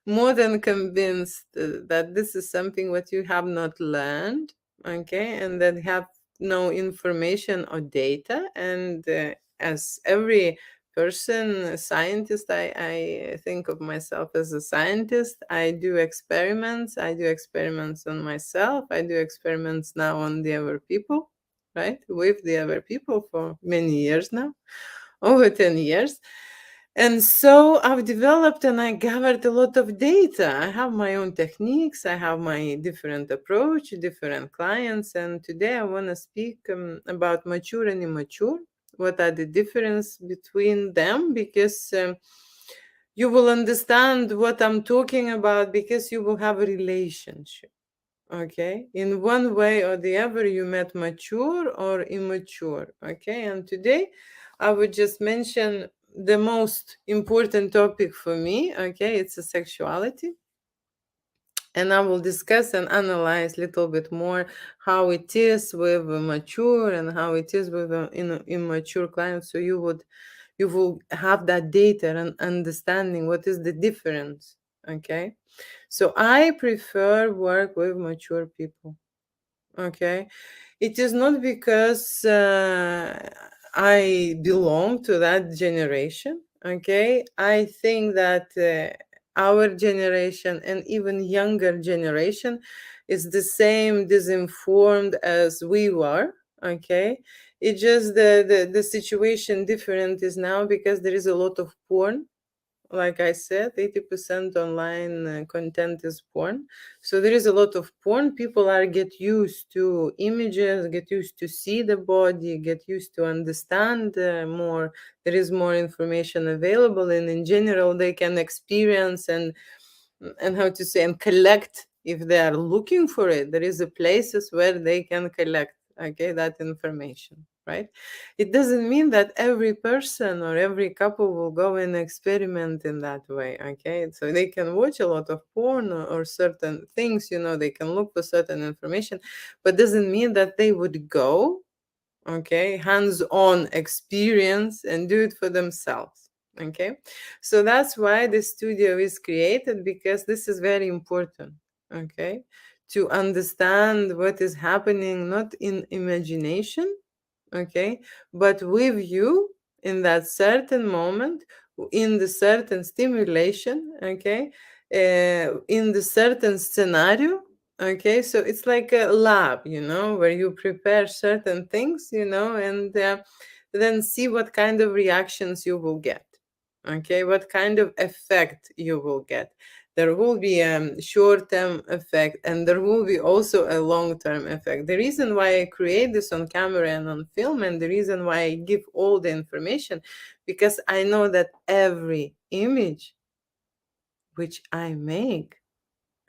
more than convinced that this is something what you have not learned, okay, and that have no information or data. And as every person, a scientist, I think of myself as a scientist. I do experiments. I do experiments on myself. I do experiments now on the other people, right? With the other people for many years now, over 10 years. And so I've developed and I gathered a lot of data. I have my own techniques. I have my different approach, different clients. And today I want to speak about mature and immature. What are the difference between them? Because you will understand what I'm talking about because you will have a relationship. Okay, in one way or the other, you met mature or immature. Okay, and today I would just mention the most important topic for me. Okay, it's a sexuality, and I will discuss and analyze a little bit more how it is with a mature and how it is with an immature client. So you will have that data and understanding what is the difference. Okay, so I prefer work with mature people. Okay. It is not because I belong to that generation. Okay. I think that our generation and even younger generation is the same disinformed as we were. Okay. It's just the situation different is now because there is a lot of porn. Like I said, 80% online content is porn. So there is a lot of porn. People are get used to images, get used to see the body, get used to understand more. There is more information available, and in general, they can experience and how to say and collect if they are looking for it. There is a places where they can collect, okay, that information, right? It doesn't mean that every person or every couple will go and experiment in that way, okay? So they can watch a lot of porn or certain things, they can look for certain information, but doesn't mean that they would go, okay, hands-on experience and do it for themselves. Okay, so that's why the studio is created, because this is very important. Okay, to understand what is happening not in imagination, okay, but with you in that certain moment, in the certain stimulation, okay, in the certain scenario. Okay, so it's like a lab, where you prepare certain things, and then see what kind of reactions you will get. Okay, what kind of effect you will get. There will be a short-term effect, and there will be also a long-term effect. The reason why I create this on camera and on film, and the reason why I give all the information, because I know that every image which I make,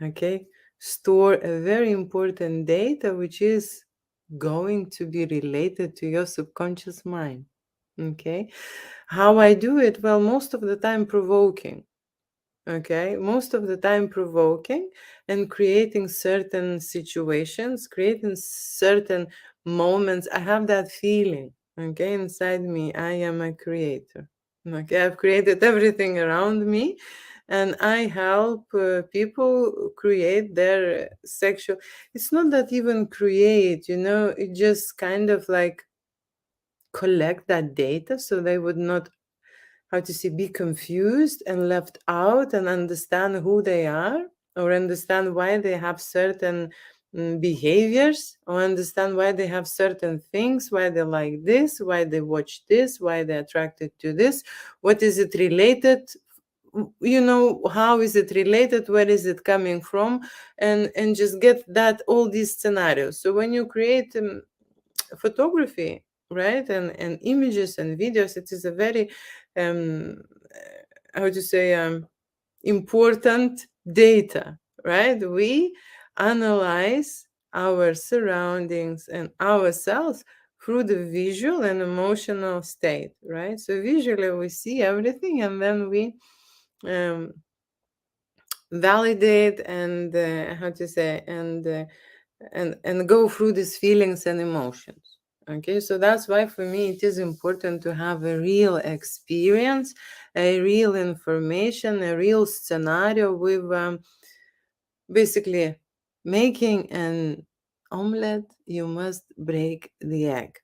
okay, store a very important data which is going to be related to your subconscious mind. Okay, how I do it? Well, most of the time provoking. Okay, most of the time provoking and creating certain situations, creating certain moments. I have that feeling, okay, inside me. I am a creator. Okay, I've created everything around me, and I help people create their sexual. It's not that even create, it just kind of like collect that data so they would not, how to say, be confused and left out, and understand who they are, or understand why they have certain behaviors, or understand why they have certain things, why they like this, why they watch this, why they're attracted to this, what is it related, how is it related, where is it coming from, and just get that all these scenarios. So when you create photography, right, and images and videos, it is a very how to say important data, right? We analyze our surroundings and ourselves through the visual and emotional state, right? So visually we see everything, and then we um, validate and how to say and go through these feelings and emotions. Okay, so that's why for me it is important to have a real experience, a real information, a real scenario with basically making an omelette, you must break the egg.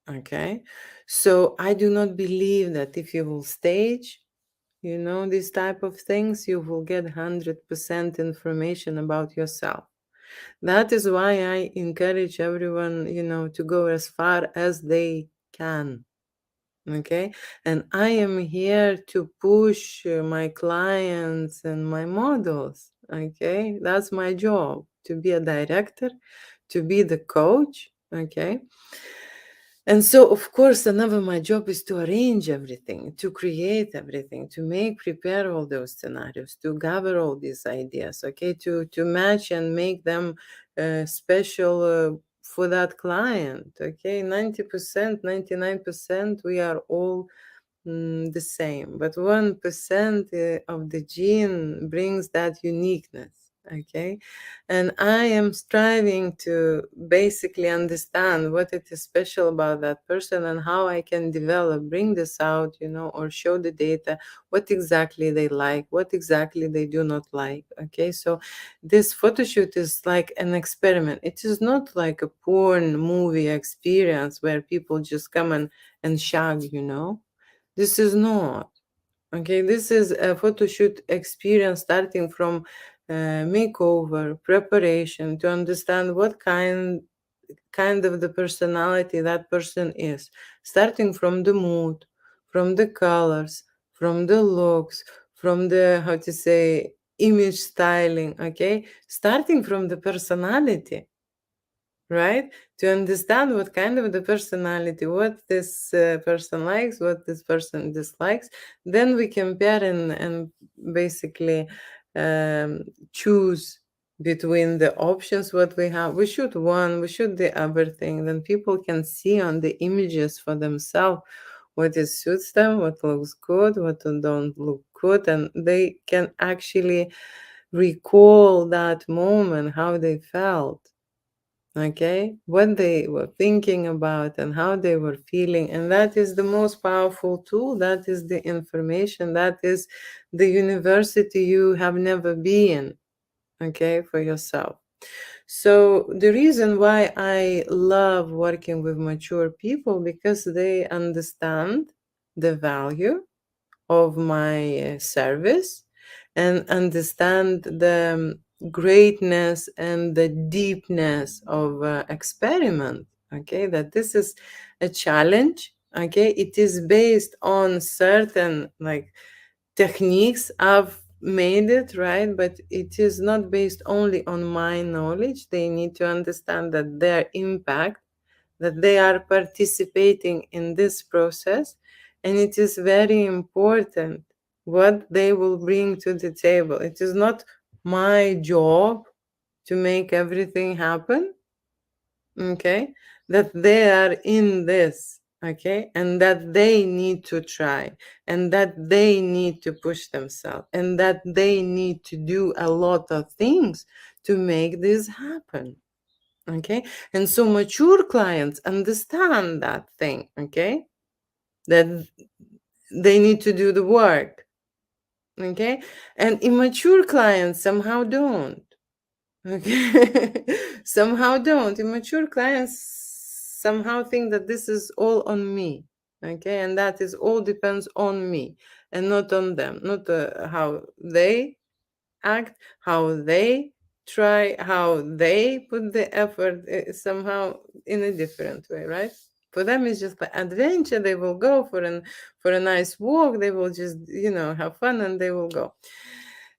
Okay, so I do not believe that if you will stage, these type of things, you will get 100% information about yourself. That is why I encourage everyone, to go as far as they can. Okay. And I am here to push my clients and my models. Okay. That's my job, to be a director, to be the coach. Okay. And so, of course, another my job is to arrange everything, to create everything, to prepare all those scenarios, to gather all these ideas, okay, to match and make them special for that client, okay. 90%, 99%, we are all the same, but 1% of the gene brings that uniqueness. Okay, and I am striving to basically understand what it is special about that person and how I can bring this out, or show the data what exactly they like, what exactly they do not like. Okay, so this photo shoot is like an experiment. It is not like a porn movie experience where people just come and shag, this is not. Okay, this is a photo shoot experience starting from makeover, preparation, to understand what kind of the personality that person is, starting from the mood, from the colors, from the looks, from the, how to say, image styling, okay, starting from the personality, right? To understand what kind of the personality, what this person likes, what this person dislikes, then we compare and basically um, choose between the options what we have. We shoot one, we shoot the other thing, then people can see on the images for themselves what is suits them, what looks good, what don't look good, and they can actually recall that moment, how they felt, okay, what they were thinking about and how they were feeling. And that is the most powerful tool. That is the information. That is the university you have never been, okay, for yourself. So the reason why I love working with mature people, because they understand the value of my service and understand the greatness and the deepness of experiment, okay, that this is a challenge, okay, it is based on certain like techniques I've made it right, but it is not based only on my knowledge. They need to understand that their impact, that they are participating in this process, and it is very important what they will bring to the table. It is not my job to make everything happen, okay, that they are in this, okay, and that they need to try, and that they need to push themselves, and that they need to do a lot of things to make this happen. Okay, and so mature clients understand that thing, okay, that they need to do the work, okay, and immature clients somehow don't, okay, somehow don't. Immature clients somehow think that this is all on me, okay, and that is all depends on me and not on them, not how they act, how they try, how they put the effort, somehow in a different way, right? For them, it's just like adventure. They will go for a nice walk. They will just have fun and they will go.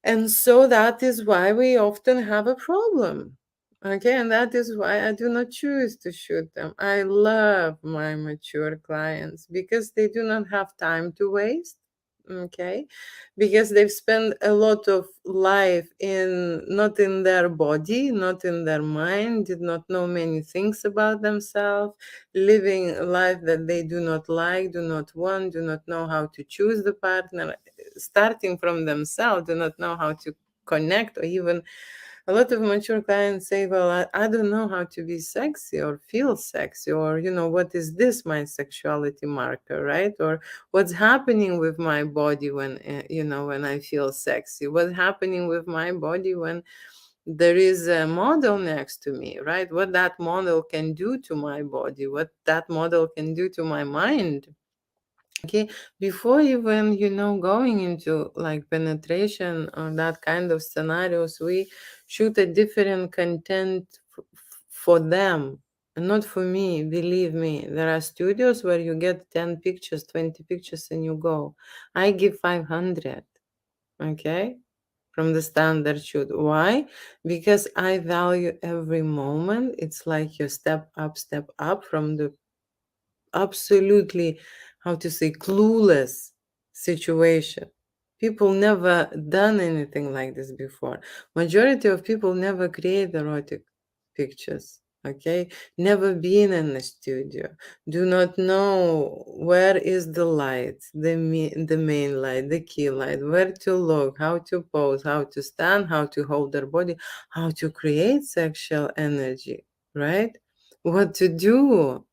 And so that is why we often have a problem. Okay, and that is why I do not choose to shoot them. I love my mature clients because they do not have time to waste. Okay, because they've spent a lot of life in not in their body, not in their mind, did not know many things about themselves, living a life that they do not like, do not want, do not know how to choose the partner, starting from themselves, do not know how to connect or even A lot of mature clients say, well, I don't know how to be sexy or feel sexy, or, what is this, my sexuality marker, right? Or what's happening with my body when, when I feel sexy? What's happening with my body when there is a model next to me, right? What that model can do to my body, what that model can do to my mind. Okay, before even, going into like penetration or that kind of scenarios, we shoot a different content for them and not for me. Believe me, there are studios where you get 10 pictures, 20 pictures, and you go. I give 500, okay, from the standard shoot. Why? Because I value every moment. It's like you step up from the absolutely, how to say, clueless situation. People never done anything like this before. Majority of people never create erotic pictures, okay, never been in the studio, do not know where is the light, the main light, the key light, where to look, how to pose, how to stand, how to hold their body, how to create sexual energy, right, what to do.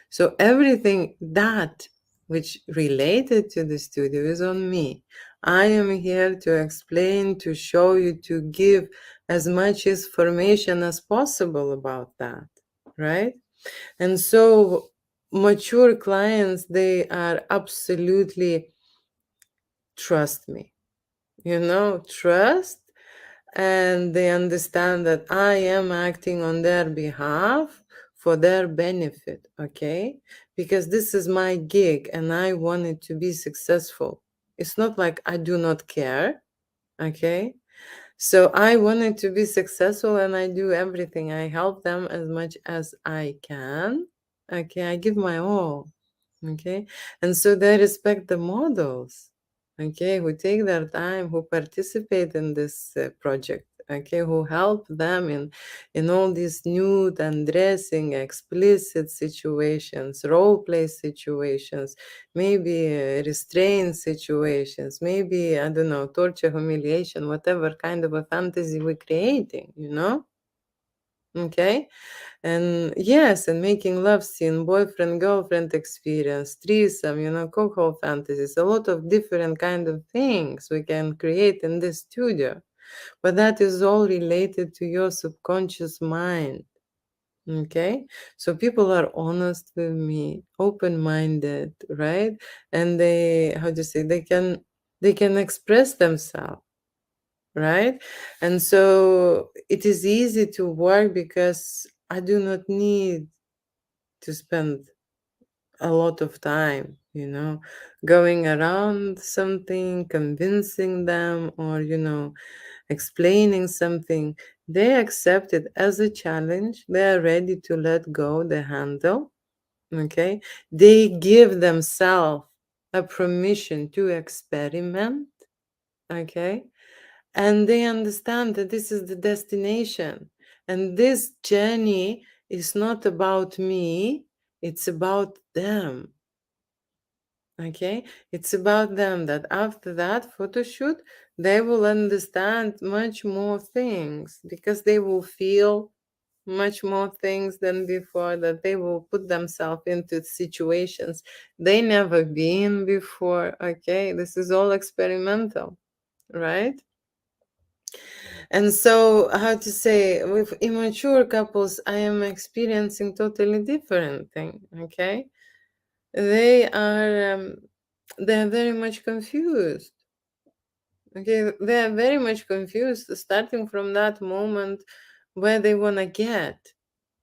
So everything that which related to the studio is on me. I am here to explain, to show you, to give as much information as possible about that, right? And so mature clients, they are absolutely, trust me, trust, and they understand that I am acting on their behalf for their benefit, okay? Because this is my gig and I want it to be successful. It's not like I do not care, okay? So I want it to be successful and I do everything. I help them as much as I can, okay? I give my all, okay? And so they respect the models, okay, who take their time, who participate in this project, okay, who help them in all these nude and dressing explicit situations, role play situations, maybe restraint situations, maybe, I don't know, torture, humiliation, whatever kind of a fantasy we're creating, okay. And yes, and making love scene, boyfriend, girlfriend experience, threesome, cuckold fantasies, a lot of different kind of things we can create in this studio. But that is all related to your subconscious mind. Okay, so people are honest with me, open-minded, right? And they, how to say, they can express themselves, right? And so it is easy to work because I do not need to spend a lot of time, going around something, convincing them, or, explaining something. They accept it as a challenge. They are ready to let go the handle. Okay. They give themselves a permission to experiment. Okay. And they understand that this is the destination. And this journey is not about me, it's about them. Okay, it's about them, that after that photo shoot, they will understand much more things because they will feel much more things than before, that they will put themselves into situations they never been before. Okay, this is all experimental, right? And so, how to say, with immature couples, I am experiencing totally different thing. Okay, they are they're very much confused. Okay, they're very much confused, starting from that moment where they wanna get.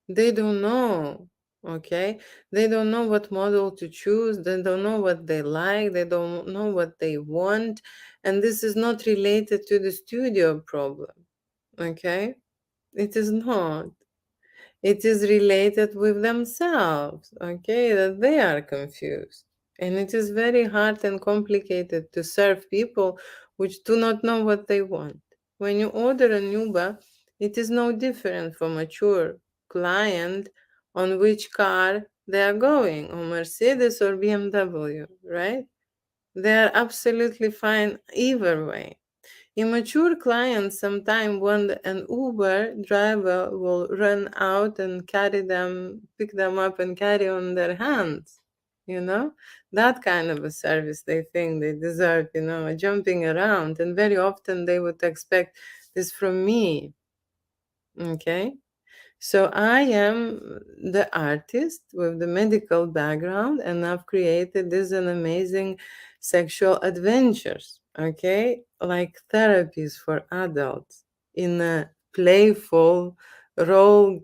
They don't know. Okay, they don't know what model to choose. They don't know what they like. They don't know what they want, and this is not related to the studio problem. Okay, it is not. It is related with themselves, okay, that they are confused. And it is very hard and complicated to serve people which do not know what they want. When you order an Uber, it is no different from a mature client on which car they are going, or Mercedes or BMW, right? They are absolutely fine either way. Immature clients sometimes when an Uber driver will run out and carry them, pick them up and carry on their hands. You know, that kind of a service they think they deserve, jumping around. And very often they would expect this from me. Okay. So I am the artist with the medical background, and I've created this an amazing sexual adventures, okay, like therapies for adults in a playful role,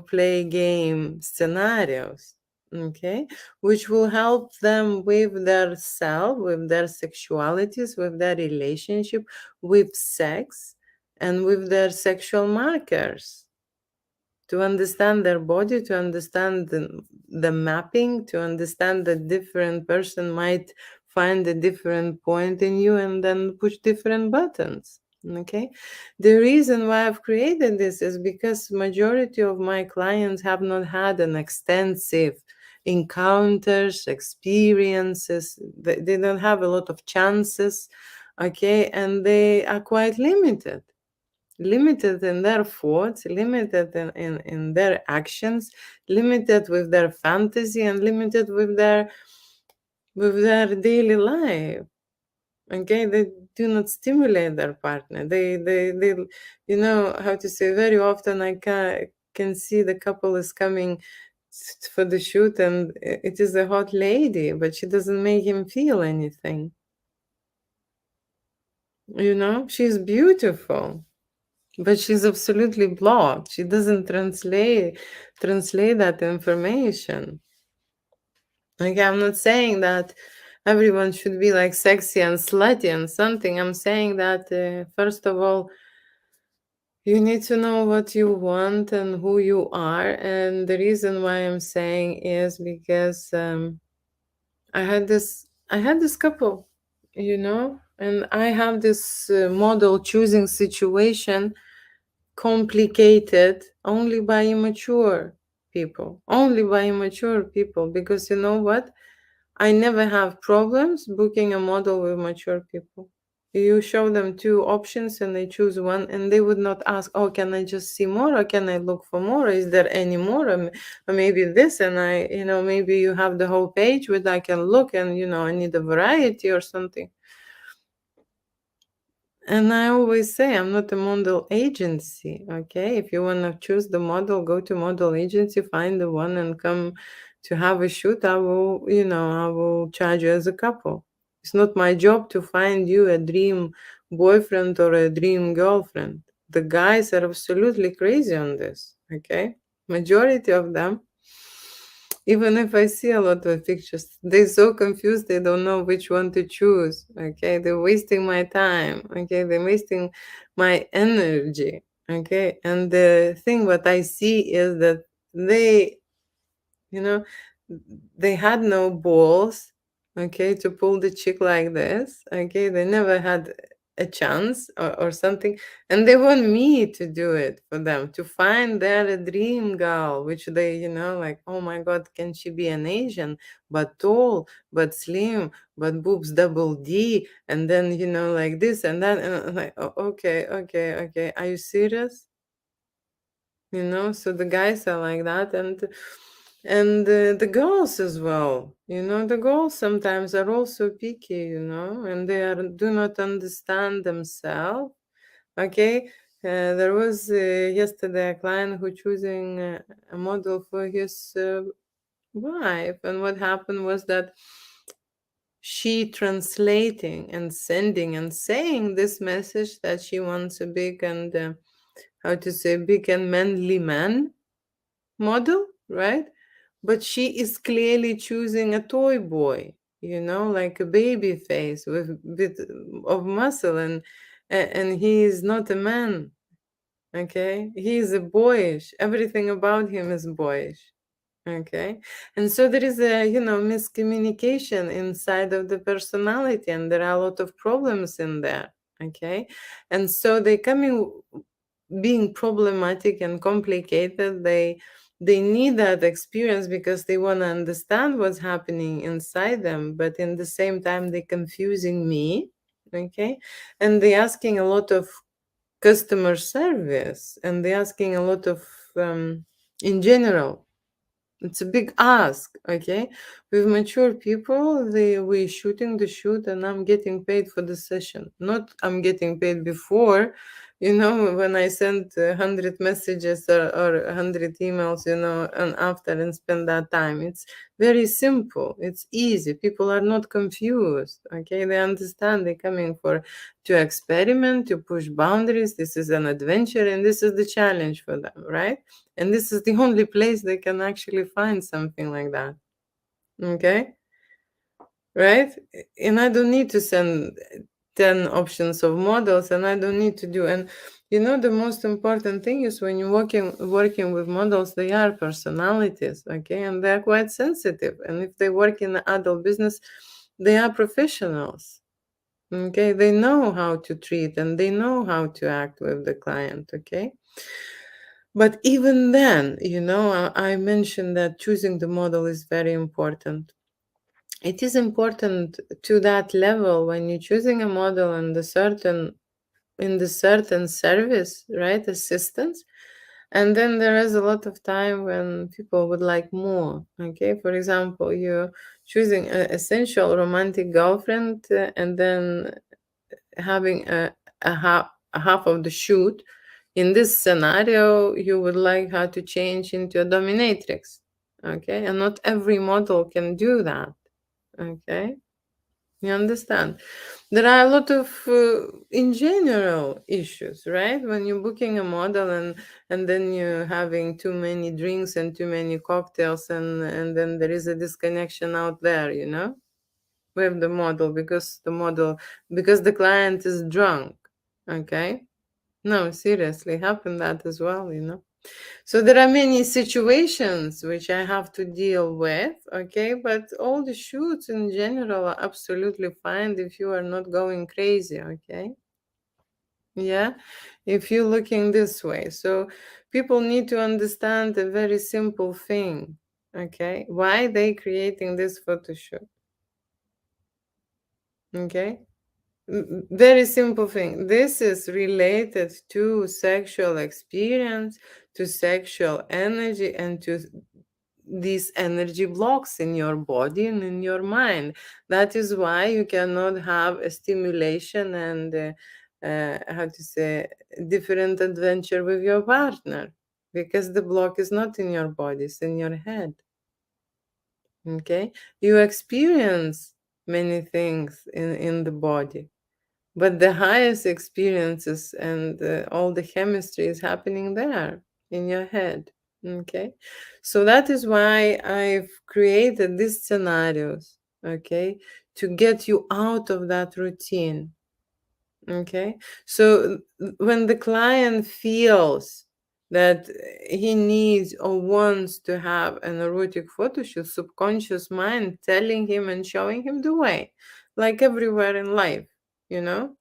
play game scenarios, okay, which will help them with their self, with their sexualities, with their relationship, with sex, and with their sexual markers, to understand their body, to understand the mapping, to understand that different person might find a different point in you and then push different buttons. Okay, the reason why I've created this is because majority of my clients have not had an extensive encounters, experiences. They don't have a lot of chances, okay, and they are quite limited in their thoughts, limited in their actions, limited with their fantasy, and limited with their daily life. Okay, they do not stimulate their partner. They how to say, very often I can see the couple is coming for the shoot, and it is a hot lady, but she doesn't make him feel anything. She's beautiful, but she's absolutely blocked. She doesn't translate that information. Like, I'm not saying that everyone should be like sexy and slutty and something. I'm saying that first of all, you need to know what you want and who you are. And the reason why I'm saying is because I had this couple, and I have this model choosing situation complicated only by immature people, because you know what, I never have problems booking a model with mature people. You show them two options and they choose one, and they would not ask, oh, can I just see more, or can I look for more, or is there any more, or maybe this, and maybe you have the whole page where I can look, and I need a variety or something. And I always say I'm not a model agency, okay? If you want to choose the model, go to model agency, find the one and come to have a shoot. I will charge you as a couple. It's not my job to find you a dream boyfriend or a dream girlfriend. The guys are absolutely crazy on this, okay? Majority of them, even if I see a lot of pictures, they're so confused, they don't know which one to choose. Okay, they're wasting my time. Okay, they're wasting my energy. Okay, and the thing what I see is that they, you know, they had no balls, okay, to pull the chick like this. Okay, they never had a chance or something, and they want me to do it for them, to find their dream girl, which they, like, oh my god, can she be an Asian, but tall, but slim, but boobs double D, and then like this and that, and I'm like, oh, okay, are you serious? So the guys are like that, and the girls as well. The girls sometimes are also picky, and do not understand themselves. Okay, there was yesterday a client who choosing a model for his wife, and what happened was that she translating and sending and saying this message that she wants a big and how to say, big and manly man model, right? But she is clearly choosing a toy boy, like a baby face with a bit of muscle, and he is not a man. Okay, he is a boyish. Everything about him is boyish. Okay, and so there is a miscommunication inside of the personality, and there are a lot of problems in there. Okay, and so they coming being problematic and complicated. They need that experience because they want to understand what's happening inside them, but in the same time they're confusing me. okay? And they're asking a lot of customer service, and they're asking a lot of, in general, it's a big ask, okay? With mature people, we shooting the shoot, and I'm getting paid for the session. Not I'm getting paid before, when I send 100 messages or 100 emails, and after and spend that time. It's very simple. It's easy. People are not confused, okay? They understand they're coming to experiment, to push boundaries. This is an adventure, and this is the challenge for them, right? And this is the only place they can actually find something like that. Okay? Right? And I don't need to send 10 options of models, and I don't need to do. And the most important thing is when you're working with models, they are personalities, okay? And they're quite sensitive. And if they work in the adult business, they are professionals. Okay, they know how to treat and they know how to act with the client, okay? But even then, I mentioned that choosing the model is very important. It is important to that level when you're choosing a model in the certain service, right? Assistance. And then there is a lot of time when people would like more. Okay, for example, you're choosing an essential romantic girlfriend, and then having a half of the shoot. In this scenario, you would like her to change into a dominatrix, okay? And not every model can do that, okay? You understand? There are a lot of, in general, issues, right? When you're booking a model and then you're having too many drinks and too many cocktails, and then there is a disconnection out there, with the model because the client is drunk, okay? No, seriously, happened that as well. So there are many situations which I have to deal with, okay? But all the shoots in general are absolutely fine if you are not going crazy, okay? Yeah, if you're looking this way. So people need to understand a very simple thing, okay? Why they creating this photo shoot, okay? Very simple thing. This is related to sexual experience, to sexual energy, and to these energy blocks in your body and in your mind. That is why you cannot have a stimulation and how to say different adventure with your partner, because the block is not in your body, it's in your head. Okay, you experience many things in the body, but the highest experiences and all the chemistry is happening there in your head. Okay. So that is why I've created these scenarios, okay, to get you out of that routine. Okay. So when the client feels that he needs or wants to have an erotic photo shoot, subconscious mind telling him and showing him the way, like everywhere in life, you know?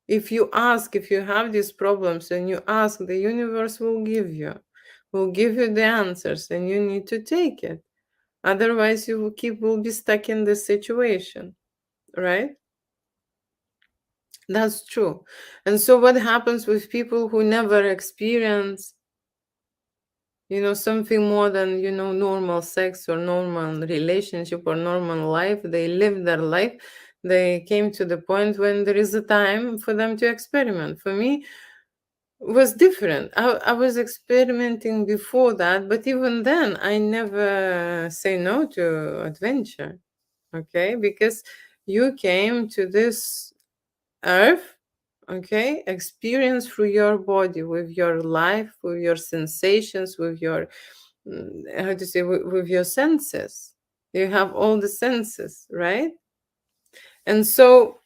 If you have these problems and you ask, the universe will give you the answers, and you need to take it. Otherwise, will be stuck in this situation, right? That's true. And so what happens with people who never experience, something more than, normal sex or normal relationship or normal life? They live their life. They came to the point when there is a time for them to experiment. For me, was different. I was experimenting before that, but even then, I never say no to adventure. Okay, because you came to this earth, okay, experience through your body, with your life, with your sensations, with your how to say, with your senses. You have all the senses, right? And so,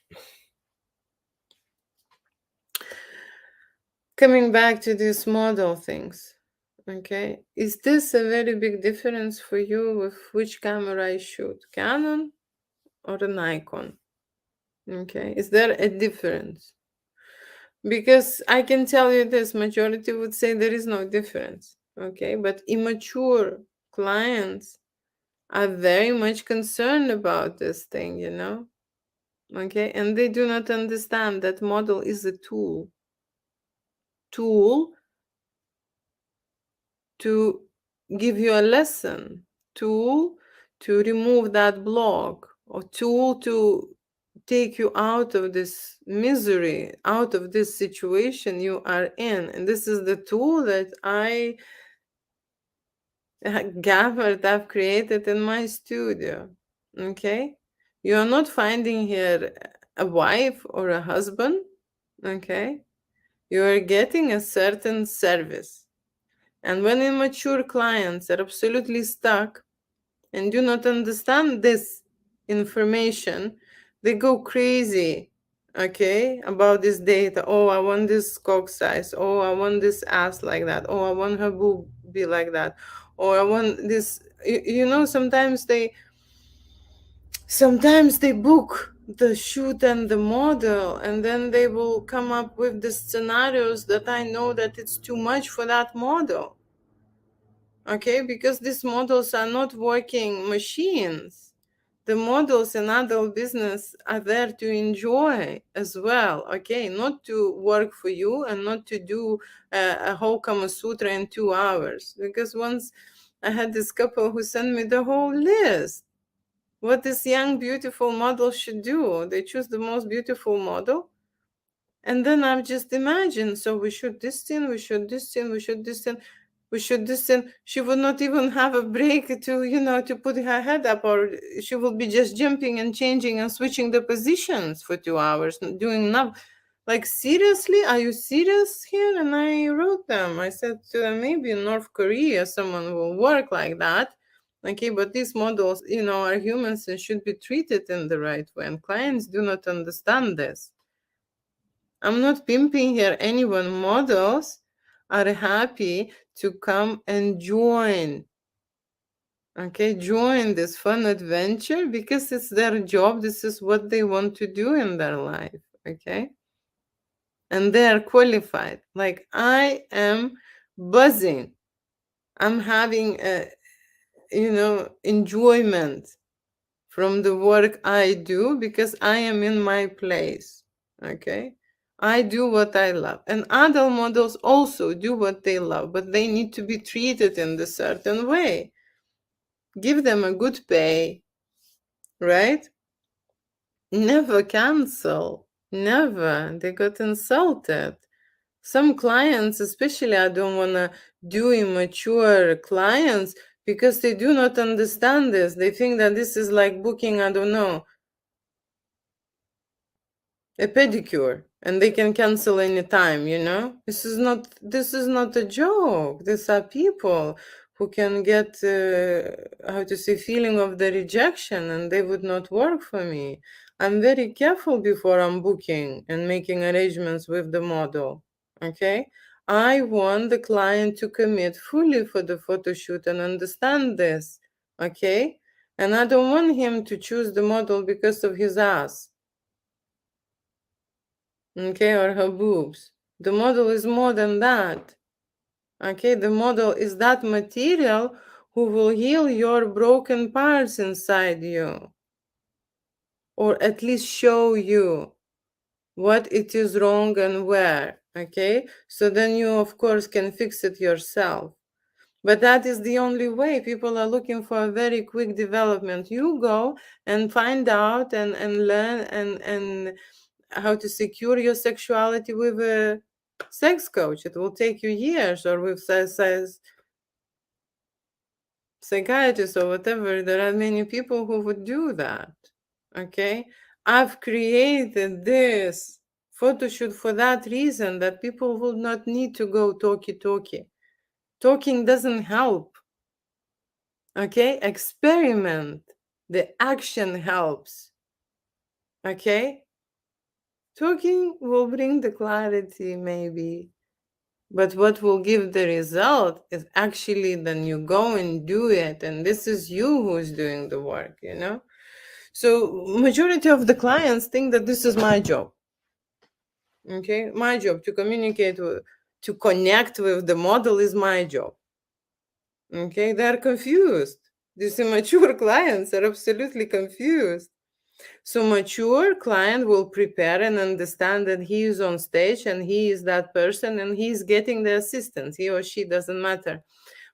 coming back to these model things, okay, is this a very big difference for you with which camera I shoot, Canon or a Nikon? Okay, is there a difference? Because I can tell you this, majority would say there is no difference, okay, but immature clients are very much concerned about this thing, Okay, and they do not understand that model is a tool to give you a lesson, tool to remove that block, or tool to take you out of this misery, out of this situation you are in. And this is the tool that I gathered, I've created in my studio. Okay, you are not finding here a wife or a husband. Okay, you are getting a certain service. And when immature clients are absolutely stuck and do not understand this information, they go crazy, okay, about this data. Oh, I want this cock size. Oh, I want this ass like that. Oh, I want her boob be like that. Or I want this. Sometimes they book the shoot and the model, and then they will come up with the scenarios that I know that it's too much for that model. Okay, because these models are not working machines. The models in adult business are there to enjoy as well. Okay, not to work for you and not to do a whole Kama Sutra in 2 hours. Because once I had this couple who sent me the whole list what this young beautiful model should do. They choose the most beautiful model, and then I've just imagined, so we shoot this scene, we shoot this scene, we shoot this scene, we shoot this scene. She would not even have a break to put her head up, or she will be just jumping and changing and switching the positions for 2 hours, doing nothing. Like, seriously, are you serious here? And I wrote them. I said to them, maybe in North Korea someone will work like that. Okay, but these models, are humans and should be treated in the right way. And clients do not understand this. I'm not pimping here anyone. Models are happy to come and join. Okay, join this fun adventure because it's their job. This is what they want to do in their life. Okay. And they are qualified. Like, I am buzzing. I'm having enjoyment from the work I do because I am in my place. Okay. I do what I love. And adult models also do what they love, but they need to be treated in a certain way. Give them a good pay, right? Never cancel. Never. They got insulted. Some clients, especially, I don't want to do immature clients because they do not understand this. They think that this is like booking, I don't know, a pedicure, and they can cancel anytime. This is not a joke. These are people who can get feeling of the rejection, and they would not work for me. I'm very careful before I'm booking and making arrangements with the model. Okay, I want the client to commit fully for the photo shoot and understand this. Okay, and I don't want him to choose the model because of his ass, okay, or her boobs. The model is more than that. Okay, the model is that material who will heal your broken parts inside you, or at least show you what it is wrong and where. Okay, so then you, of course, can fix it yourself. But that is the only way. People are looking for a very quick development. You go and find out and learn and how to secure your sexuality with a sex coach. It will take you years, or with psychiatrist or whatever. There are many people who would do that. Okay, I've created this photo shoot for that reason, that people would not need to go talkie. Talking doesn't help. Okay, experiment. The action helps. Okay, talking will bring the clarity, maybe. But what will give the result is actually then you go and do it, and this is you who's doing the work. So majority of the clients think that this is my job. Okay, my job to communicate to connect with the model is my job. Okay, they're confused. These immature clients are absolutely confused. So mature client will prepare and understand that he is on stage and he is that person and he is getting the assistance. He or she doesn't matter.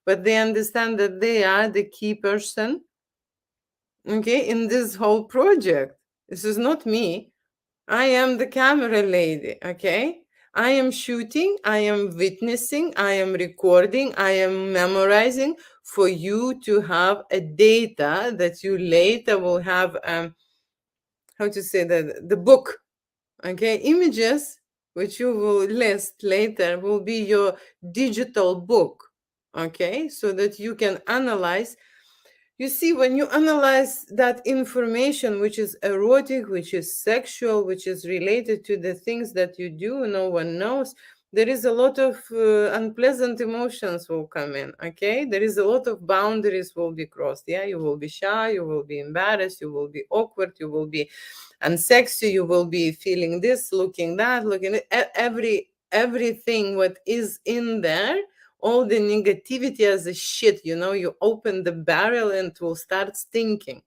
But they understand that they are the key person, okay, in this whole project. This is not me. I am the camera lady, okay? I am shooting, I am witnessing, I am recording, I am memorizing for you to have a data that you later will have, how to say that, the book, okay? Images, which you will list later, will be your digital book, okay? So that you can analyze. You see, when you analyze that information, which is erotic, which is sexual, which is related to the things that you do, no one knows, there is a lot of unpleasant emotions will come in, okay? There is a lot of boundaries will be crossed, yeah? You will be shy, you will be embarrassed, you will be awkward, you will be unsexy, you will be feeling this, looking that, looking everything what is in there, all the negativity as a shit, you open the barrel and it will start stinking.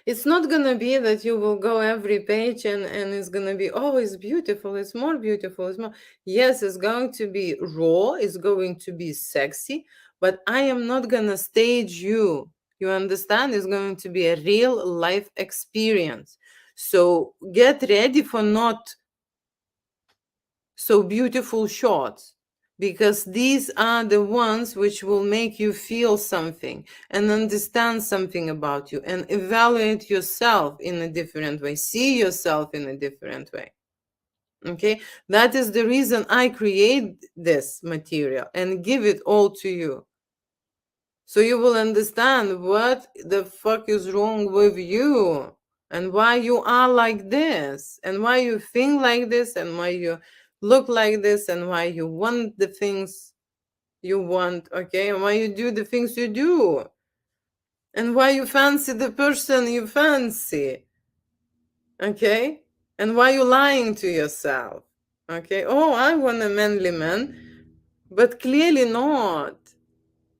It's not gonna be that you will go every page and it's gonna be, oh, it's beautiful, it's more beautiful, it's more. Yes, it's going to be raw, it's going to be sexy, but I am not gonna stage you. You understand? It's going to be a real life experience. So get ready for not so beautiful shots, because these are the ones which will make you feel something and understand something about you and evaluate yourself in a different way, see yourself in a different way. Okay, that is the reason I create this material and give it all to you, so you will understand what the fuck is wrong with you and why you are like this and why you think like this and why you look like this and why you want the things you want, okay? And why you do the things you do and why you fancy the person you fancy, okay? And why you lying to yourself, okay? Oh, I want a manly man, but clearly not.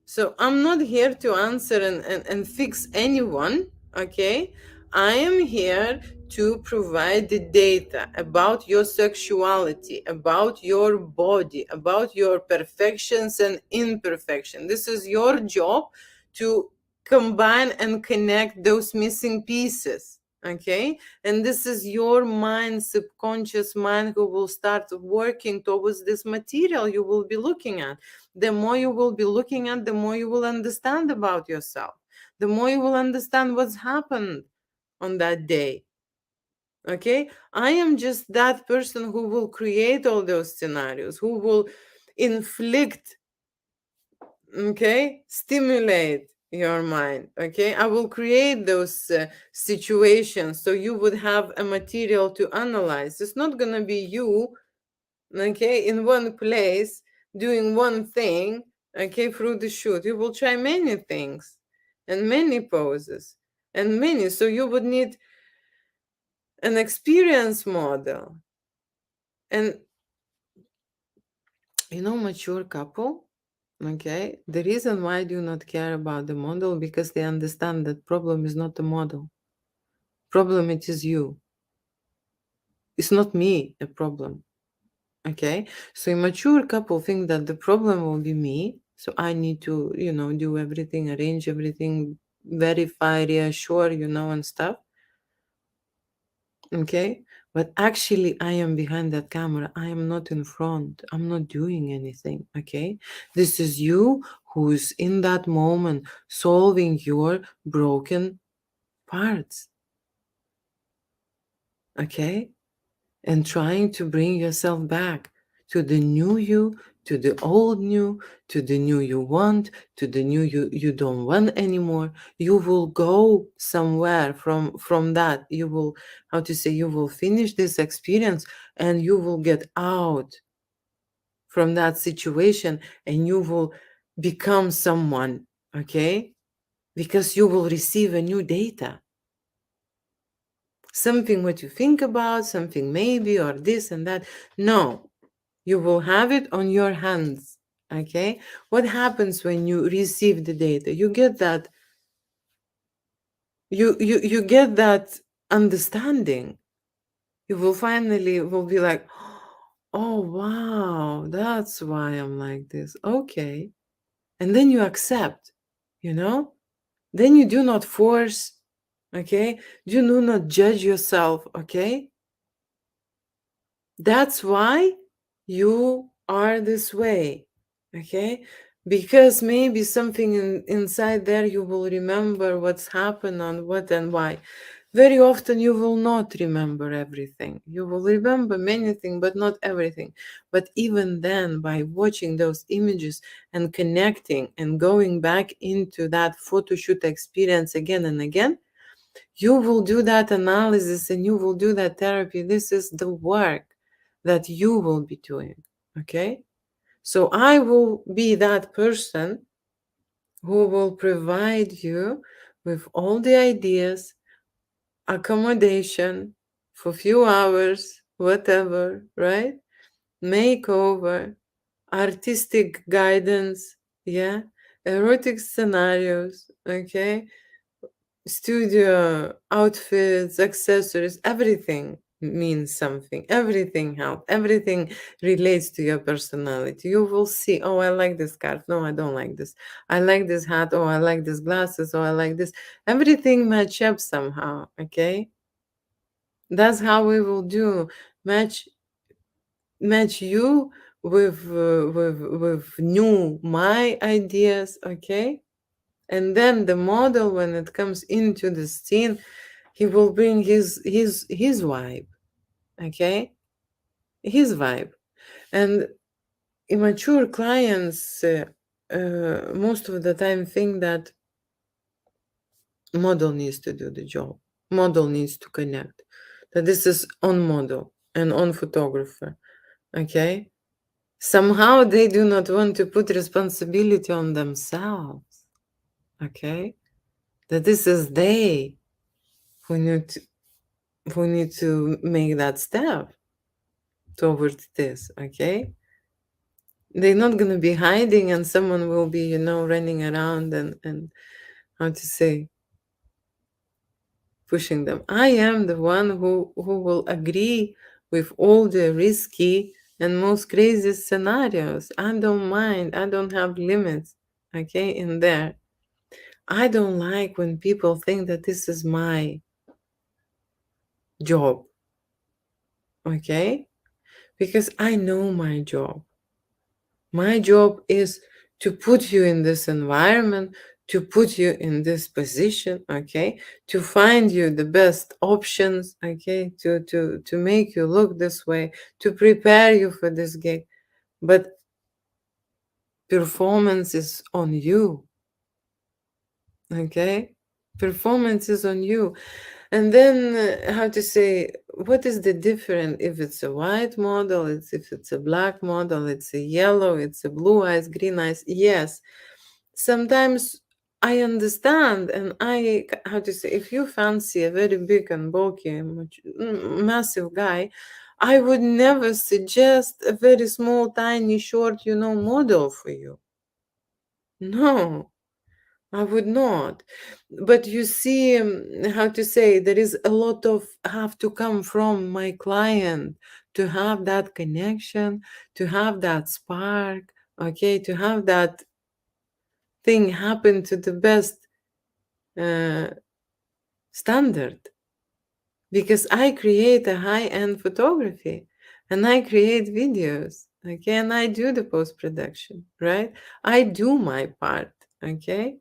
So I'm not here to answer and fix anyone, okay? I am here to provide the data about your sexuality, about your body, about your perfections and imperfection. This is your job to combine and connect those missing pieces, okay? And this is your mind, subconscious mind, who will start working towards this material you will be looking at. The more you will be looking at, the more you will understand about yourself, the more you will understand what's happened on that day, okay? I am just that person who will create all those scenarios, who will inflict, okay, stimulate your mind, okay? I will create those situations so you would have a material to analyze. It's not gonna be you, okay, in one place doing one thing, okay, through the shoot. You will try many things and many poses and many. So you would need an experience model. And mature couple, okay, the reason why I do not care about the model, because they understand that problem is not the model. Problem, it is you. It's not me, a problem. Okay, so a mature couple think that the problem will be me. So I need to, do everything, arrange everything, verify, reassure, and stuff. Okay, but actually, I am behind that camera. I am not in front. I'm not doing anything. Okay, this is you who's in that moment solving your broken parts. Okay, and trying to bring yourself back to the new you, to the old new, to the new you want, to the new you don't want anymore. You will go somewhere from that. You will, how to say, you will finish this experience and you will get out from that situation and you will become someone, okay? Because you will receive a new data, something what you think about, something maybe, or this and that. No, you will have it on your hands, okay? What happens when you receive the data? You get that You get that understanding. You will be like, oh wow, that's why I'm like this. Okay. And then you accept, you know? Then you do not force, okay? You do not judge yourself, okay? That's why you are this way, okay? Because maybe something inside there you will remember what's happened and what and why. Very often you will not remember everything. You will remember many things, but not everything. But even then, by watching those images and connecting and going back into that photo shoot experience again and again, you will do that analysis and you will do that therapy. This is the work that you will be doing. Okay? So I will be that person who will provide you with all the ideas, accommodation for few hours, whatever, right? Makeover, artistic guidance, yeah, erotic scenarios, okay, studio outfits, accessories, everything means something. Everything helps. Everything relates to your personality. You will see, oh, I like this scarf. No, I don't like this. I like this hat. Oh, I like this glasses. Oh, I like this. Everything match up somehow. Okay. That's how we will do. Match you with new my ideas. Okay. And then the model, when it comes into the scene, he will bring his vibe, okay, his vibe. And immature clients most of the time think that model needs to do the job, model needs to connect, that this is on model and on photographer, okay. Somehow they do not want to put responsibility on themselves, okay, that this is they who need to make that step towards this, okay. They're not going to be hiding and someone will be, running around and how to say, pushing them. I am the one who will agree with all the risky and most crazy scenarios. I don't mind. I don't have limits, okay, in there. I don't like when people think that this is my job, okay, because I know my job. My job is to put you in this environment, to put you in this position, okay, to find you the best options, okay, to make you look this way, to prepare you for this gig. But performance is on you, okay? Performance is on you. And then how to say, what is the difference if it's a white model, if it's a black model, it's a yellow, it's a blue eyes, green eyes? Yes, sometimes I understand, and how to say, if you fancy a very big and bulky, massive guy, I would never suggest a very small, tiny, short, model for you. No, I would not. But you see, how to say, there is a lot of have to come from my client to have that connection, to have that spark, okay, to have that thing happen to the best uh, standard. Because I create a high-end photography and I create videos, okay, and I do the post-production, right? I do my part, okay?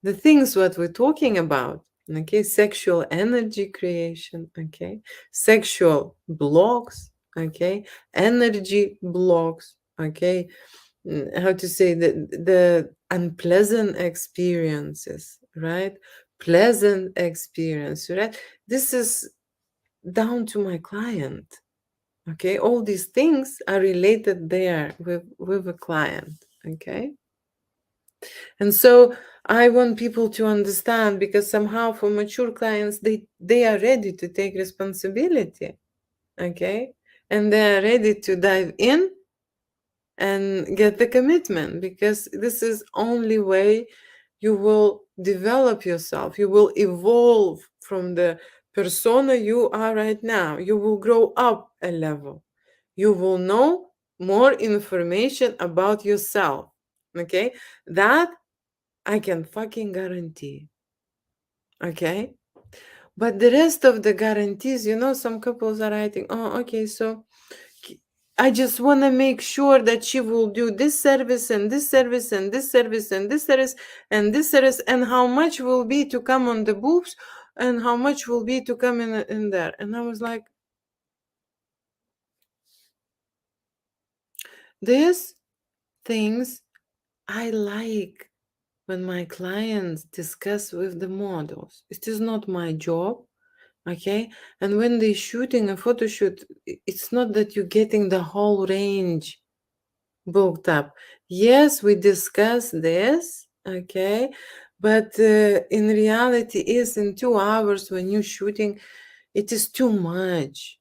The things what we're talking about, okay, sexual energy creation, okay, sexual blocks, okay, energy blocks, okay, how to say, the unpleasant experiences, right, pleasant experience, right, this is down to my client, okay, all these things are related there with a client, okay. And so I want people to understand, because somehow for mature clients, they are ready to take responsibility, okay? And they are ready to dive in and get the commitment, because this is only way you will develop yourself. You will evolve from the persona you are right now. You will grow up a level. You will know more information about yourself. Okay? That I can fucking guarantee. Okay? But the rest of the guarantees, some couples are writing, oh, okay, so I just want to make sure that she will do this service and this service and this service and this service and this service, and how much will be to come on the boobs and how much will be to come in there. And I was like, these things I like when my clients discuss with the models. It is not my job. Okay. And when they're shooting a photo shoot, it's not that you're getting the whole range booked up. Yes, we discuss this, okay, but in reality, is in 2 hours when you're shooting, it is too much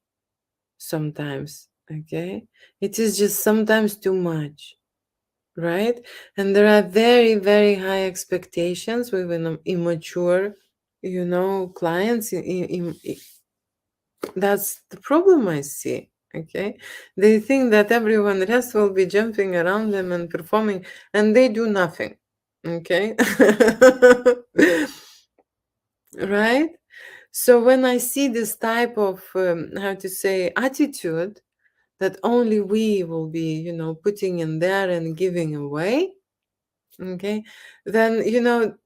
sometimes, okay? It is just sometimes too much, right? And there are very, very high expectations with an immature, clients. That's the problem I see. Okay. They think that everyone else will be jumping around them and performing, and they do nothing. Okay. Right? So when I see this type of, how to say, attitude that only we will be, putting in there and giving away, okay, then,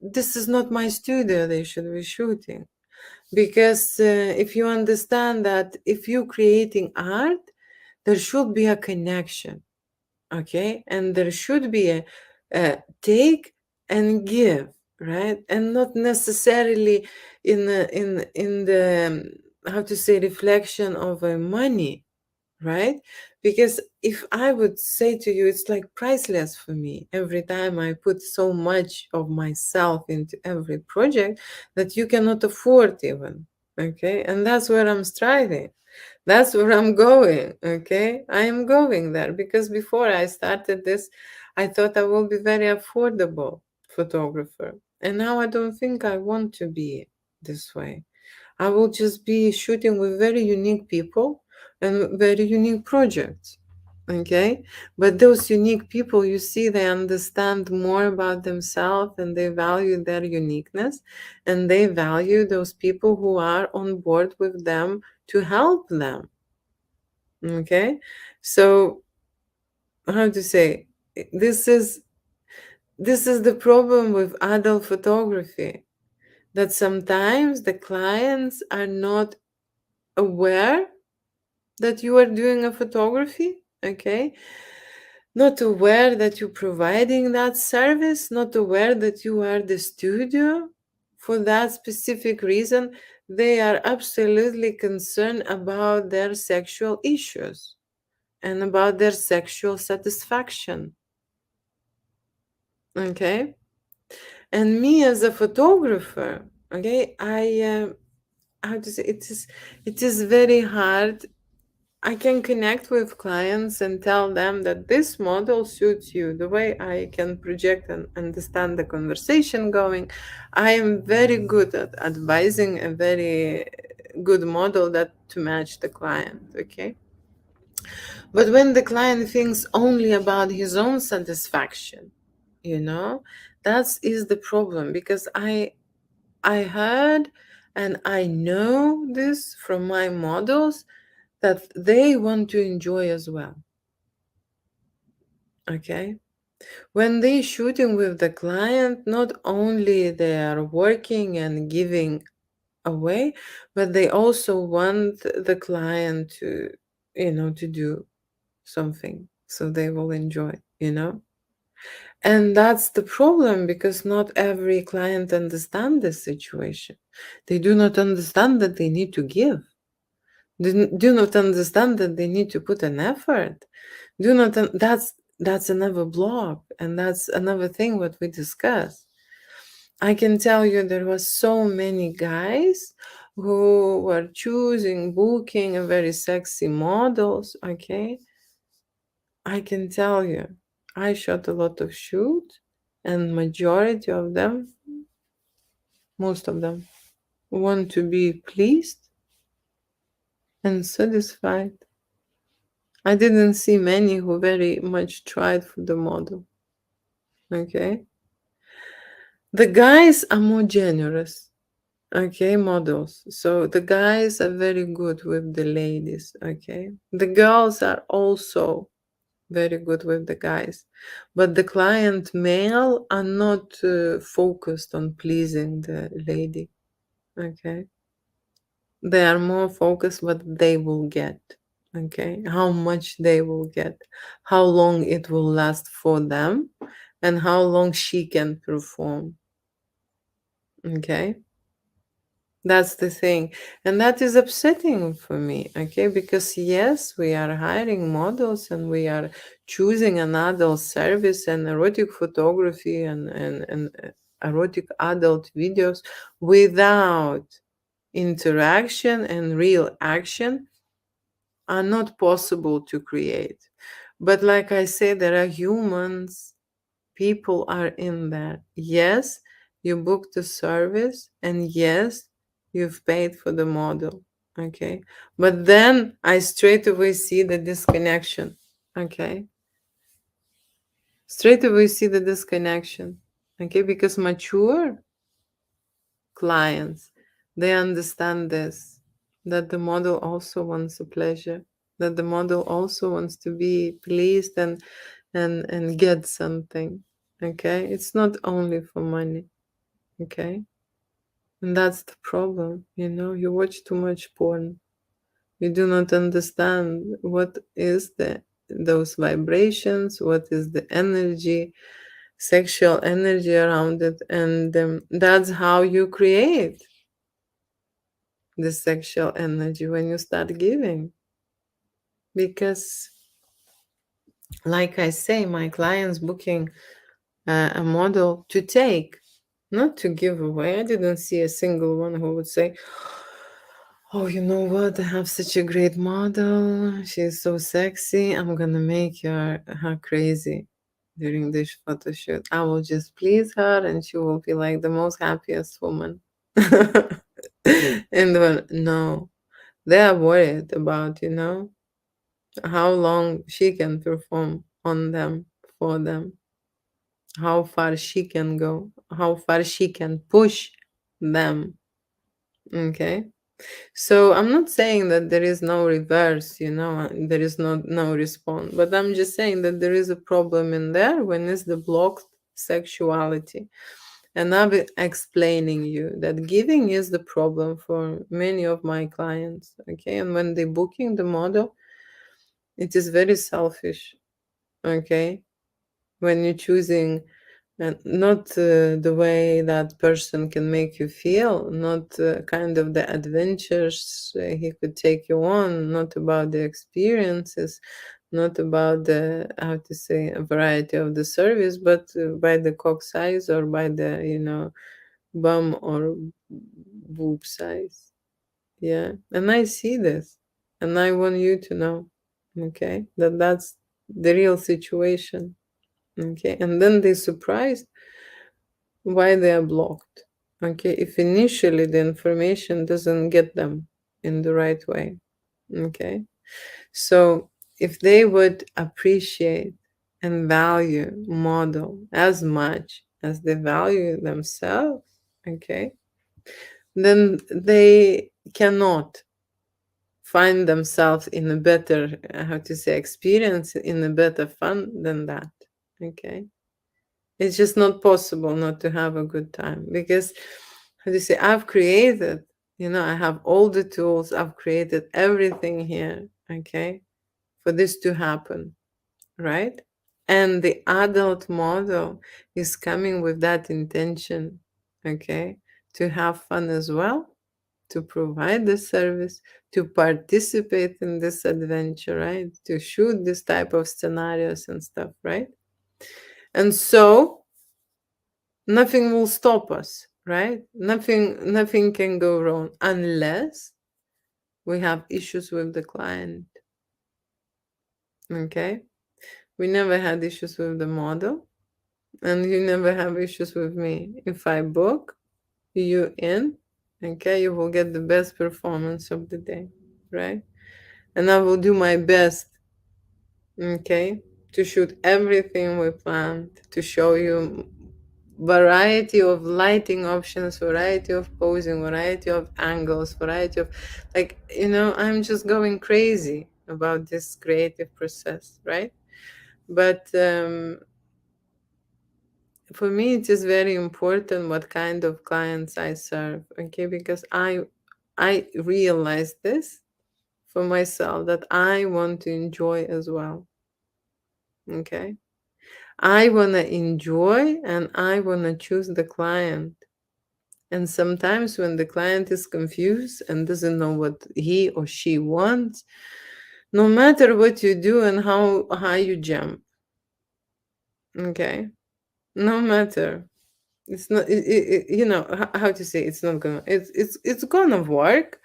this is not my studio they should be shooting. Because if you understand that if you're creating art, there should be a connection, okay? And there should be a take and give, right? And not necessarily in the how to say, reflection of money, right? Because if I would say to you, it's like priceless for me every time I put so much of myself into every project that you cannot afford even, okay? And that's where I'm striving. That's where I'm going, okay? I am going there because before I started this, I thought I will be very affordable photographer. And now I don't think I want to be this way. I will just be shooting with very unique people and very unique projects. Okay. But those unique people, you see, they understand more about themselves and they value their uniqueness and they value those people who are on board with them to help them. Okay. So, how to say, this is the problem with adult photography, that sometimes the clients are not aware that you are doing a photography, okay? Not aware that you're providing that service, not aware that you are the studio for that specific reason. They are absolutely concerned about their sexual issues and about their sexual satisfaction, okay? And me as a photographer, okay, how to say, it is very hard. I can connect with clients and tell them that this model suits you. The way I can project and understand the conversation going, I am very good at advising a very good model that to match the client. Okay. But when the client thinks only about his own satisfaction, that is the problem, because I heard and I know this from my models that they want to enjoy as well. Okay. When they shooting with the client, not only they are working and giving away, but they also want the client to do something so they will enjoy. And that's the problem, because not every client understand this situation. They do not understand that they need to give. Do not understand that they need to put an effort. That's another block, and that's another thing what we discuss. I can tell you there was so many guys who were choosing, booking a very sexy models. Okay, I can tell you, I shot a lot of shoots, and majority of them most of them want to be pleased and satisfied. I didn't see many who very much tried for the model. Okay. The guys are more generous. Okay, models. So the guys are very good with the ladies. Okay. The girls are also very good with the guys. But the client male are not focused on pleasing the lady. Okay. They are more focused what they will get. Okay. How much they will get, how long it will last for them, and how long she can perform. Okay. That's the thing. And that is upsetting for me, okay? Because yes, we are hiring models and we are choosing an adult service and erotic photography and erotic adult videos without interaction and real action are not possible to create. But like I say, there are humans, people are in there. Yes, you booked the service, and yes, you've paid for the model. Okay. But then I straight away see the disconnection. Okay. Straight away see the disconnection. Okay. Because mature clients, they understand this, that the model also wants a pleasure, that the model also wants to be pleased and get something. Okay, it's not only for money. Okay, and that's the problem. You watch too much porn, you do not understand what is those vibrations, what is the energy, sexual energy around it, and that's how you create the sexual energy when you start giving. Because like I say, my clients booking a model to take, not to give away. I didn't see a single one who would say, oh, you know what, I have such a great model, she's so sexy, I'm gonna make her crazy during this photo shoot. I will just please her and she will be like the most happiest woman. And then no, they are worried about, how long she can perform on them, for them, how far she can go, how far she can push them. Okay. So I'm not saying that there is no reverse, there is no response, but I'm just saying that there is a problem in there when it's the blocked sexuality. And I've been explaining you that giving is the problem for many of my clients. Okay. And when they're booking the model, it is very selfish. Okay. When you're choosing not the way that person can make you feel, not kind of the adventures he could take you on, not about the experiences, not about the, how to say, a variety of the service, but by the cock size or by the, bum or boob size. Yeah. And I see this. And I want you to know, okay, that that's the real situation. Okay. And then they surprised why they are blocked. Okay. If initially the information doesn't get them in the right way. Okay. So if they would appreciate and value model as much as they value themselves, okay, then they cannot find themselves in a better, how to say, experience, in a better fun than that. Okay. It's just not possible not to have a good time because, how do you say, I've created, I have all the tools, I've created everything here, okay, for this to happen, right? And the adult model is coming with that intention, okay, to have fun as well, to provide the service, to participate in this adventure, right? To shoot this type of scenarios and stuff, right? And so nothing will stop us, right? Nothing can go wrong unless we have issues with the client. Okay? We never had issues with the model, and you never have issues with me. If I book, you in, okay, you will get the best performance of the day, right? And I will do my best, okay, to shoot everything we planned, to show you variety of lighting options, variety of posing, variety of angles, variety of, like, I'm just going crazy about this creative process, right? But for me it is very important what kind of clients I serve, okay, because I realize this for myself, that I want to enjoy as well, okay. I want to enjoy and I want to choose the client. And sometimes when the client is confused and doesn't know what he or she wants, no matter what you do and how high you jump, okay, no matter, it's not, how to say, it's not gonna, it's gonna work,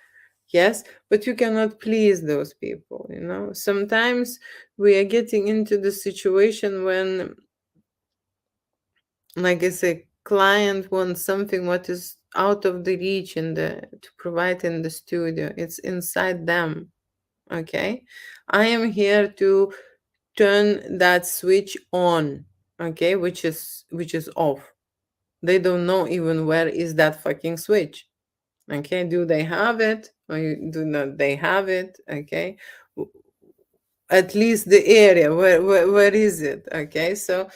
yes, but you cannot please those people, sometimes we are getting into the situation when, like I say, client wants something what is out of the reach in the to provide in the studio. It's inside them. Okay. I am here to turn that switch on, okay, which is off. They don't know even where is that fucking switch. Okay, do they have it or do not they have it? Okay, at least the area where is it, okay. So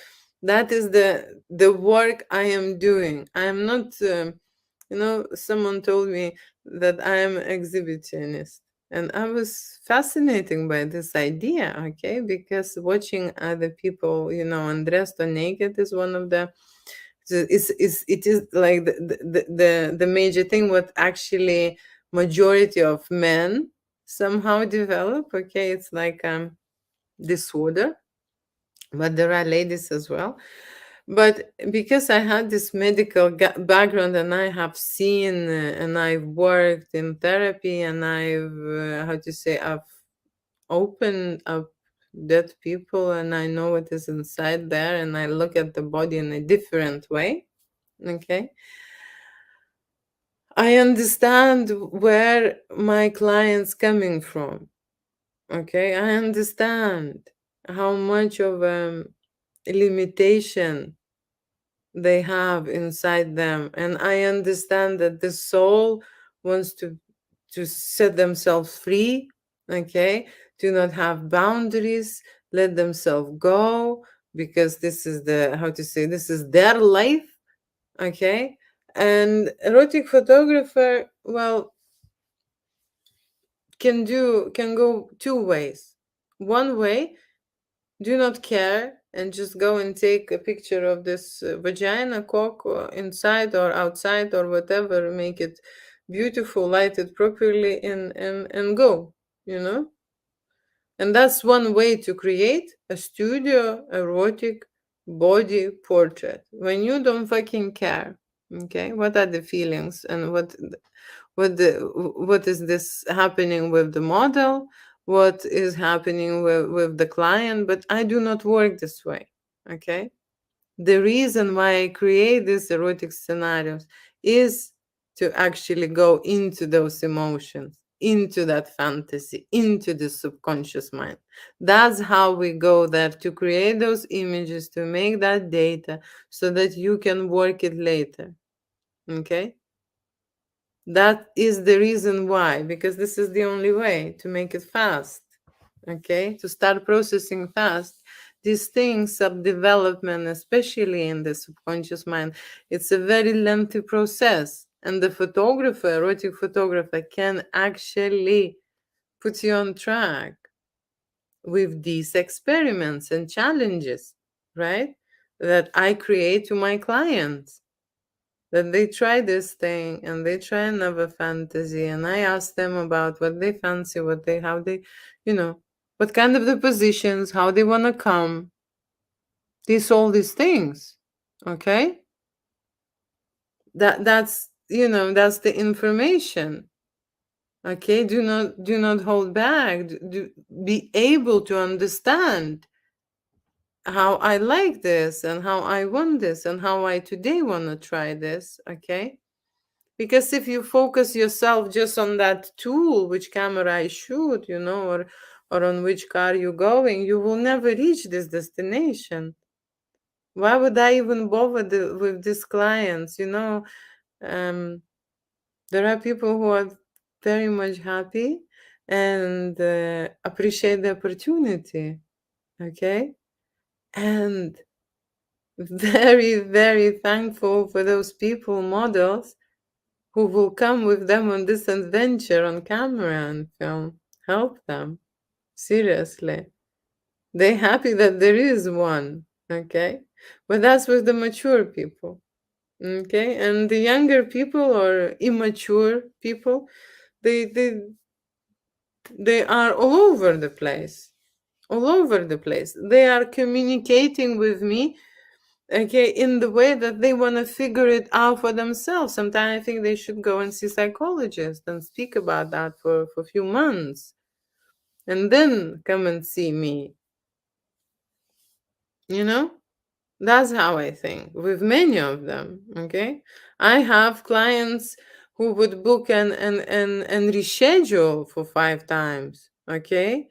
that is the work I am doing. I am not someone told me that I am exhibitionist, and I was fascinated by this idea, okay, because watching other people undressed or naked is one of the, it is like the major thing what actually majority of men somehow develop, okay. It's like disorder, but there are ladies as well. But because I had this medical background, and I have seen and I've worked in therapy, and I've how to say, I've opened up dead people, and I know what is inside there, and I look at the body in a different way, okay. I understand where my clients coming from, okay. I understand how much of limitation they have inside them, and I understand that the soul wants to set themselves free, okay, to not have boundaries, let themselves go, because this is the, how to say, this is their life, okay. And erotic photographer, well, can go two ways. One way, do not care and just go and take a picture of this vagina, cock, or inside or outside or whatever, make it beautiful, light it properly, and go, you know. And that's one way to create a studio erotic body portrait when you don't fucking care, okay, what are the feelings and what is this happening with the model, what is happening with the client. But I do not work this way, okay. The reason why I create these erotic scenarios is to actually go into those emotions, into that fantasy, into the subconscious mind. That's how we go there, to create those images, to make that data so that you can work it later, okay. That is the reason why, because this is the only way to make it fast, okay? To start processing fast. These things, subdevelopment, especially in the subconscious mind, it's a very lengthy process. And the photographer, erotic photographer, can actually put you on track with these experiments and challenges, right? That I create to my clients, that they try this thing and they try another fantasy, and I ask them about what they fancy, how they, you know, what kind of the positions, how they want to come, all these things, okay. That's the information, okay. Do not hold back. Be able to understand how I like this and how I want this and how I today want to try this, okay. Because if you focus yourself just on that tool, which camera I shoot, or on which car you're going, you will never reach this destination. Why would I even bother with these clients? Um, there are people who are very much happy and appreciate the opportunity, okay? And very, very thankful for those people, models, who will come with them on this adventure on camera and film. Help them. Seriously. They're happy that there is one, okay? But that's with the mature people, okay? And the younger people or immature people, they they they are all over the place. All over the place. They are communicating with me, okay, in the way that they want to figure it out for themselves. Sometimes I think they should go and see psychologists and speak about that for a few months and then come and see me. You know? That's how I think with many of them. Okay. I have clients who would book and reschedule for 5 times. Okay,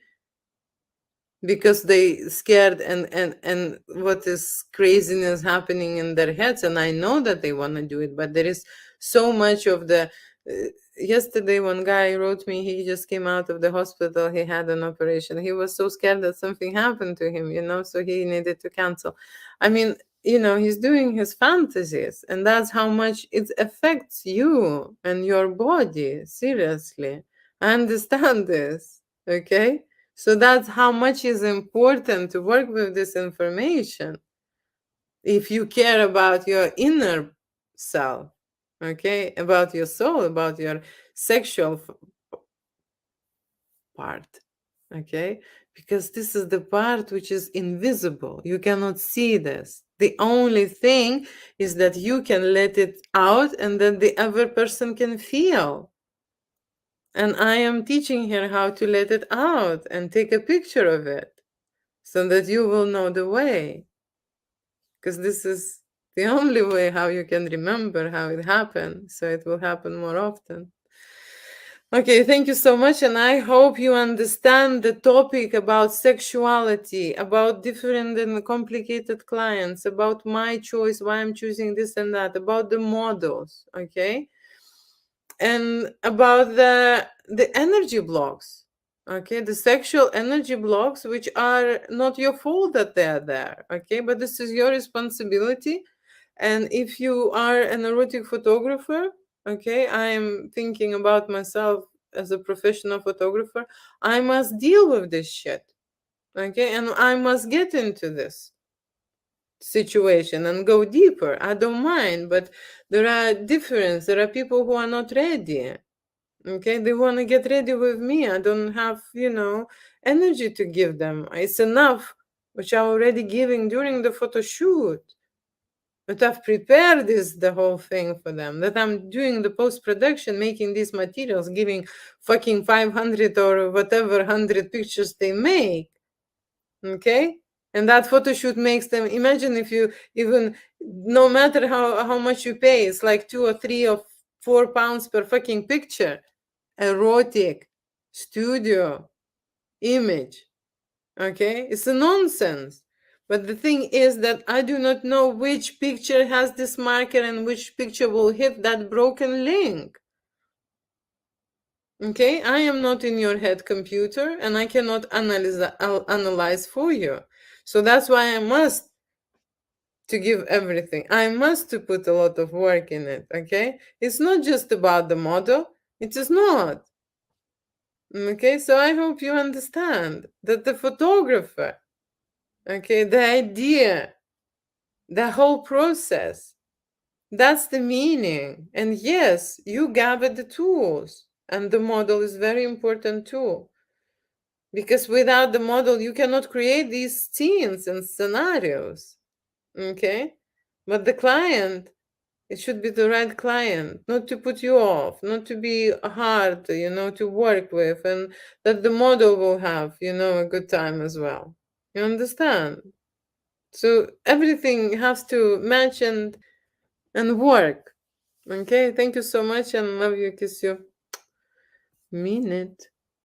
because they scared and what is craziness happening in their heads, and I know that they want to do it, but there is so much of the yesterday one guy wrote me, he just came out of the hospital, he had an operation, he was so scared that something happened to him, so he needed to cancel. I mean, he's doing his fantasies, and that's how much it affects you and your body. Seriously, I understand this. Okay, so that's how much is important to work with this information if you care about your inner self, okay, about your soul, about your sexual part, okay, because this is the part which is invisible. You cannot see this. The only thing is that you can let it out and then the other person can feel. And I am teaching her how to let it out and take a picture of it, so that you will know the way, because this is the only way how you can remember how it happened, so it will happen more often. Okay, thank you so much, and I hope you understand the topic about sexuality, about different and complicated clients, about my choice, why I'm choosing this and that, about the models, okay, and about the energy blocks. Okay, the sexual energy blocks, which are not your fault that they are there, okay, but this is your responsibility. And if you are an erotic photographer, okay, I am thinking about myself as a professional photographer, I must deal with this shit, okay, and I must get into this situation and go deeper. I don't mind, but there are people who are not ready. Okay, they want to get ready with me. I don't have, energy to give them. It's enough, which I'm already giving during the photo shoot. But I've prepared the whole thing for them. That I'm doing the post production, making these materials, giving fucking 500 or whatever 100 pictures they make. Okay, and that photo shoot makes them. Imagine if you even, no matter how much you pay, it's like 2 or 3 or 4 pounds per fucking picture. Erotic studio image, okay, it's a nonsense. But the thing is that I do not know which picture has this marker and which picture will hit that broken link. Okay, I am not in your head computer and I cannot analyze for you. So that's why I must to give everything. I must to put a lot of work in it, okay? It's not just about the model. It is not. Okay, so I hope you understand that the photographer, okay, the idea, the whole process, that's the meaning. And yes, you gather the tools, and the model is very important too. Because without the model, you cannot create these scenes and scenarios. Okay? But the client, it should be the right client, not to put you off, not to be hard, to work with, and that the model will have, a good time as well. You understand? So everything has to match and work. Okay, thank you so much and love you, kiss you. Mean it.